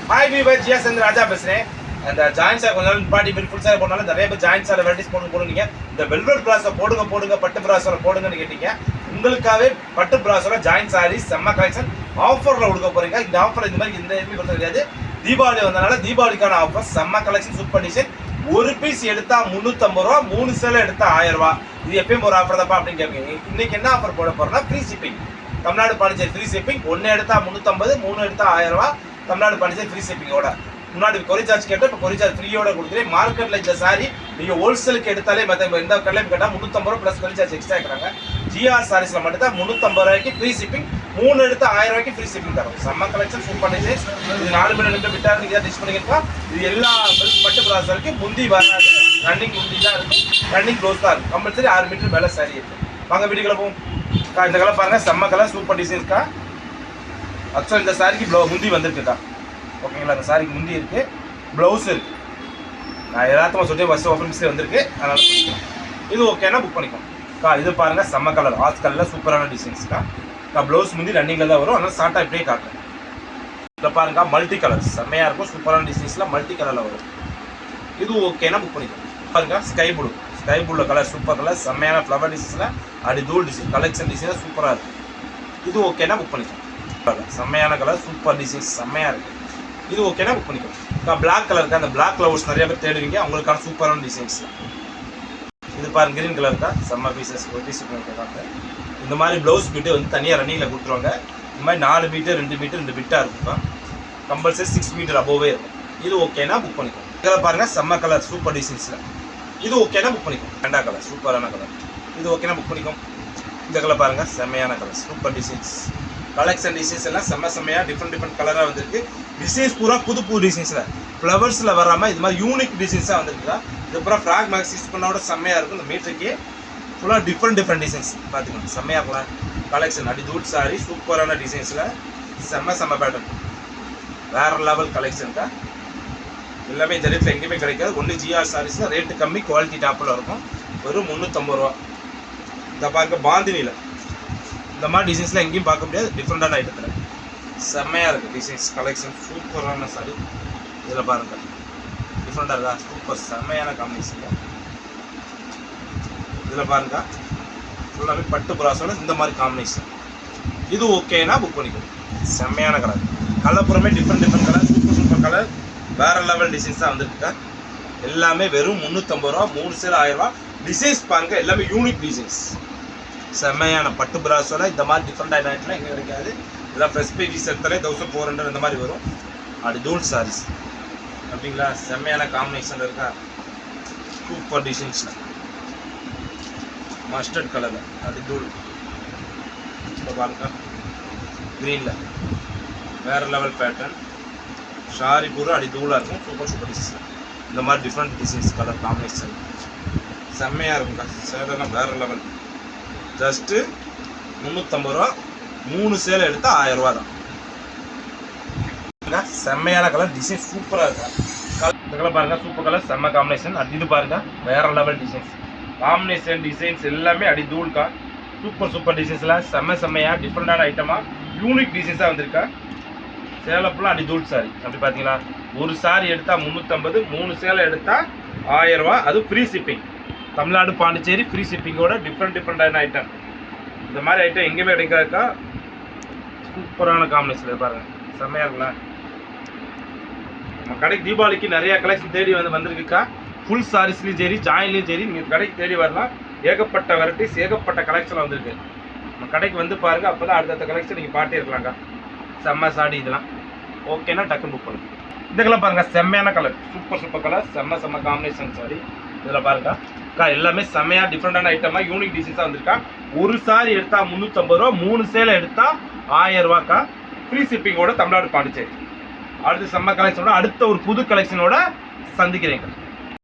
Hi viewer GS வந்து ராஜா பேசுகிறேன். அந்த ஜாயின்ட் சார் கொஞ்ச நாள் பாடி ஃபுல் சார் போனாலும் நிறைய பேர் ஜாயின்ட் சார் வெரைட்டிஸ் போடுங்க. இந்த வெல்வெட் பிராஸை போடுங்க பட்டு பிராஸோட போடுங்கன்னு கேட்டீங்க. உங்களுக்காகவே பட்டு பிராஸோட ஜாயின்ட் சாரீஸ் செம்ம கலெக்ஷன் ஆஃபரில் கொடுக்க போறீங்க. இந்த ஆஃபர் இந்த மாதிரி இந்த எதுவுமே கொடுத்தது கிடையாது. தீபாவளி வந்தனால தீபாவளிக்கான ஆஃபர் செம்ம கலெக்ஷன் சூப்பர் டிசைன். ஒரு பீஸ் எடுத்தா 350 ரூபா, 3 சேலை எடுத்தா 1000 ரூபா. இது எப்பயும் ஒரு ஆஃபர் தான்ப்பா அப்படின்னு கேட்பீங்க. இன்னைக்கு என்ன ஆஃபர் போட போறோம்னா free shipping. Tamil Nadu Pondicherry free shipping. 1 எடுத்தா 350, 3 எடுத்தா 1000 ரூபா. தமிழ்நாடு பாண்டிச்சேரி ஃப்ரீ ஷிப்பிங்கோட. முன்னாடி கொரி சார்ஜ் கேட்டால் இப்போ கொரி சார்ஜ் ஃப்ரீயோட கொடுக்குறேன். மார்க்கெட்டில் இந்த சாரி நீங்கள் ஹோல்சேலுக்கு எடுத்தாலே மற்ற எந்த கடையிலும் கேட்டால் 350 ரூபா ப்ளஸ் கொரி சார்ஜ் எக்ஸ்ட்ரா இருக்கிறாங்க. ஜிஆர் சாரீஸில் மட்டும் தான் 350 ரூபாய்க்கு ஃப்ரீ ஷிப்பிங். 3 எடுத்து 1000 ரூபாய்க்கு ஃப்ரீ ஷிப்பிங் தரும். செம்ம கலெக்ஷன் சூப்பர் டிசைன்ஸ். இது 4 மணி நேரம் விட்டால் நீங்கள் டிஷ் பண்ணிக்கலாம். இது எல்லா பட்டு பிளாஸ் வரைக்கும் முந்தி வராது. ரன்னிங் முந்தி தான் இருக்கும், ரன்னிங் க்ளோஸ் தான் இருக்கும். கம்பல்சரி 6 மீட்டர் மேலே சாரி இருக்குது. வாங்க வீடியோக்குள்ள போவோம். இந்த கலர் பாருங்கள், செம்ம கலர் சூப்பர் டிசைன்ஸ்க்கா. ஆக்சுவலாக இந்த சாரிக்கு முந்தி வந்திருக்குக்கா. ஓகேங்களா, அந்த சாரிக்கு முந்தி இருக்குது, ப்ளவுஸ் இருக்குது. நான் எல்லாத்தையும் சொல்லிட்டு ஃபஸ்ட்டு ஓப்பன் மிஸ்ஸே வந்திருக்கு, அதனால் இது ஓகேனா புக் பண்ணிக்கோங்கக்கா. இது பாருங்கள் செம்ம கலர் ஆஸ் கலரில் சூப்பரான டிசைன்ஸ்க்கா. ப்ளவுஸ் முந்தி ரன்னிங்கில் தான் வரும், அதனால் ஷார்ட்டாக இப்படியே காட்டுறேன். இதில் பாருங்க மல்டி கலர் செம்மையாக இருக்கும், சூப்பரான டிசைன்ஸில் மல்டி கலரில் வரும். இது ஓகேனா புக் பண்ணிக்கோங்க. பாருங்க sky blue colour super colour, செம்மையான ஃப்ளவர் டிசைன்ஸில் அடி தூள் டிசைன் கலெக்ஷன் டிசைன் சூப்பராக இருக்குது. இது ஓகேனா புக் பண்ணிக்கோங்க. செம்மையான கலர் சூப்பர் டிசைன்ஸ் செம்மையாக இருக்குது. இது ஓகேனா புக் பண்ணிக்கோங்க. பிளாக் கலருக்கு அந்த பிளாக் ஃப்ளவர்ஸ் நிறைய பேர் தேடுவீங்க, அவங்களுக்கான சூப்பரான டிசைன்ஸ். இது பாருங்க கிரீன் கலருக்கா, செம்ம பீசஸ் ஒரு பீஸ் பண்ணிருக்காங்க. இந்த மாதிரி ப்ளவுஸ் பிட்டு வந்து தனியாக ரன்னிங்கில் கொடுத்துருவாங்க. இந்த மாதிரி 4 மீட்டர் 2 மீட்டர் 2 பிட்டாக இருக்கும்க்கா. கம்பல்சரி 6 மீட்டர் அபோவே இருக்கும். இது ஓகேனா புக் பண்ணிக்கோங்க. இதில் பாருங்கள் செம்ம கலர் சூப்பர் டிசைன்ஸில். இது ஓகேனா புக் பண்ணிக்கோங்க. ரெண்டா கலர் சூப்பரான கலர். இது ஓகேனா புக் பண்ணிக்கோங்க. இந்த கலர் பாருங்கள் செம்மையான colour super designs. Collection designs எல்லாம் செம்மையாக டிஃப்ரெண்ட் கலராக வந்திருக்கு. டிசைன்ஸ் பூரா புது டிசைன்ஸில் ஃப்ளவர்ஸில் வராமல் இது மாதிரி யூனிக் டிசைன்ஸாக வந்துருக்குதா. இது பூரா ஃப்ராக் மேக்ஸ் யூஸ் பண்ணோட செம்மையாக இருக்கும். இந்த மீட்டருக்கு ஃபுல்லாக டிஃப்ரெண்ட் டிசைன்ஸ் பார்த்துக்கோங்க. செம்மையாக கூட கலெக்ஷன் அடி தூட் சாரி சூப்பரான டிசைன்ஸில் செம்ம பேட்டர்ன் வேறு லெவல் கலெக்ஷனுக்கா. எல்லாமே இந்த ரேட்டில் எங்கேயுமே கிடைக்காது. ஒன்று ஜிஆர் சாரீஸில் ரேட்டு கம்மி, குவாலிட்டி டாப்பில் இருக்கும். வெறும் 350 ரூபா. இந்த பாருங்க பாந்தினியில் இந்த மாதிரி டிசைன்ஸ்லாம் எங்கேயும் பார்க்க முடியாது. டிஃப்ரெண்டான ஐட்டத்தில் செம்மையாக இருக்குது டிசைன்ஸ் கலெக்ஷன் சூப்பரான சாரி. இதில் பாருங்கள் டிஃப்ரெண்டாக இருக்கா, சூப்பர் செம்மையான காம்பினேஷன். இதில் பாருங்கள் ஃபுல்லாகவே பட்டு புறாசோட இந்த மாதிரி காம்பினேஷன். இது ஓகேனா புக் பண்ணிக்கணும். செம்மையான கலர் கலப்புறமே டிஃப்ரெண்ட் கலர் சூப்பர் கலர் வேறு லெவல் டிசைன்ஸ் தான் வந்துருக்கா. எல்லாமே வெறும் 350 ரூபா, 3 சேல் 1000 ரூபா. டிசைன்ஸ் பாருங்கள் எல்லாமே யூனிக் டிசைன்ஸ். செம்மையான பட்டு பிராஸோட இந்த மாதிரி டிஃப்ரெண்டான ஐட்டம்லாம் எங்கே கிடைக்காது. இதெல்லாம் ஃப்ரெஷ் பீஸ் எடுத்தாலே 1400 இந்த மாதிரி வரும். அப்படி தூள் சாரீஸ் அப்படிங்களா, செம்மையான காம்பினேஷன் இருக்கா. சூப்பர் டிசைன்ஸில் மஸ்டர்ட் கலரில் அப்படி தூள். இப்போ பாருங்க க்ரீனில் வேறு லெவல் பேட்டர்ன் ஷாரி பூரா அடி தூளாக இருக்கும். சூப்பர் டிசைன்ஸ் இந்த மாதிரி டிஃப்ரெண்ட் டிசைன்ஸ் கலர் காம்பினேஷன் செம்மையாக இருக்கும்க்கா. சேலெல்லாம் வேறு லெவல். ஜஸ்ட்டு 350 ரூபா, 3 சேலை எடுத்தால் 1000 ரூபா தான். செம்மையான கலர் டிசைன் சூப்பராக இருக்கா. இந்த கலர் பாருங்கள் சூப்பர் கலர் செம்ம காம்பினேஷன். இது பாருங்கள் வேறு லெவல் டிசைன்ஸ் காம்பினேஷன் டிசைன்ஸ் எல்லாமே அடி தூள்க்கா. சூப்பர் டிசைன்ஸில் செம்மையாக டிஃப்ரெண்டான ஐட்டமாக யூனிக் டிசைன்ஸாக வந்திருக்கா. சேலப்பெல்லாம் அடி தூள் சாரி. அப்படி பார்த்தீங்களா, ஒரு சாரி எடுத்தால் 350, 3 சேலை எடுத்தால் 1000 ரூபா. அது free shipping. Tamil Nadu Pondicherry free ஷிப்பிங்கோட டிஃப்ரெண்டான ஐட்டம். இந்த மாதிரி ஐட்டம் எங்கேயுமே கிடைக்காதுக்கா. சூப்பரான காம்பினேஷன் பாருங்கள் செம்மையாக இருக்குங்களா. நம்ம கடைக்கு தீபாவளிக்கு நிறையா கலெக்ஷன் தேடி வந்திருக்குக்கா. ஃபுல் சாரீஸ்லையும் சரி ஜாயின்லையும் சரி நீங்கள் கடைக்கு தேடி வரலாம். ஏகப்பட்ட வெரைட்டிஸ் ஏகப்பட்ட கலெக்ஷன் வந்திருக்கு. நம்ம கடைக்கு வந்து பாருங்கள், அப்போ தான் அடுத்தடுத்த கலெக்ஷன் நீங்கள் பாட்டே இருக்கலாம்க்கா. செம்ம சாடி இதெல்லாம் ஓகேனா டக்குன்னு புக் பண்ணுங்க. இந்த கலர் பாருங்கள் செம்மையான கலர் சூப்பர் கலர் செம்ம காம்பினேஷன் சாரி. இதில் பாருங்கக்கா எல்லாமே செம்மையாக டிஃப்ரெண்டான ஐட்டமாக யூனிக் டிசைன்ஸாக வந்திருக்கா. ஒரு சாரி எடுத்தால் 350 ரூபா, 3 சேலை எடுத்தால் 1000 ரூபாக்கா. ஃப்ரீ ஷிப்பிங்கோட தமிழ்நாடு பாண்டிச்சேரி. அடுத்து செம்ம கலெக்ஷனோட அடுத்த ஒரு புது கலெக்ஷனோட சந்திக்கிறேங்க.